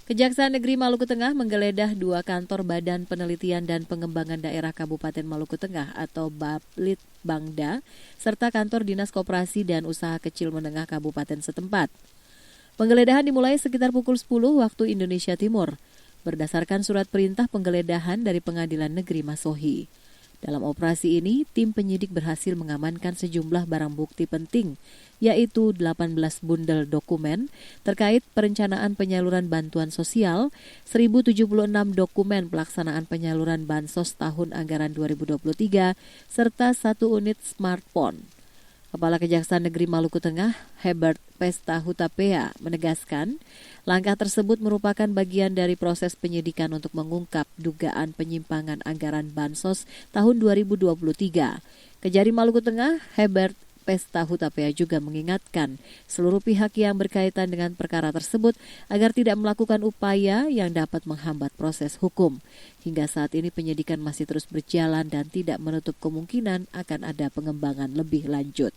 Kejaksaan Negeri Maluku Tengah menggeledah 2 kantor Badan Penelitian dan Pengembangan Daerah Kabupaten Maluku Tengah atau Baplit-Bangda, serta kantor Dinas Koperasi dan Usaha Kecil Menengah Kabupaten setempat. Penggeledahan dimulai sekitar pukul 10 waktu Indonesia Timur, berdasarkan surat perintah penggeledahan dari Pengadilan Negeri Masohi. Dalam operasi ini, tim penyidik berhasil mengamankan sejumlah barang bukti penting, yaitu 18 bundel dokumen terkait perencanaan penyaluran bantuan sosial, 1076 dokumen pelaksanaan penyaluran bansos tahun anggaran 2023, serta 1 unit smartphone. Kepala Kejaksaan Negeri Maluku Tengah, Herbert Pesta Hutapea, menegaskan langkah tersebut merupakan bagian dari proses penyidikan untuk mengungkap dugaan penyimpangan anggaran bansos tahun 2023. Kejari Maluku Tengah, Herbert Pesta Hutapea juga mengingatkan seluruh pihak yang berkaitan dengan perkara tersebut agar tidak melakukan upaya yang dapat menghambat proses hukum. Hingga saat ini penyidikan masih terus berjalan dan tidak menutup kemungkinan akan ada pengembangan lebih lanjut.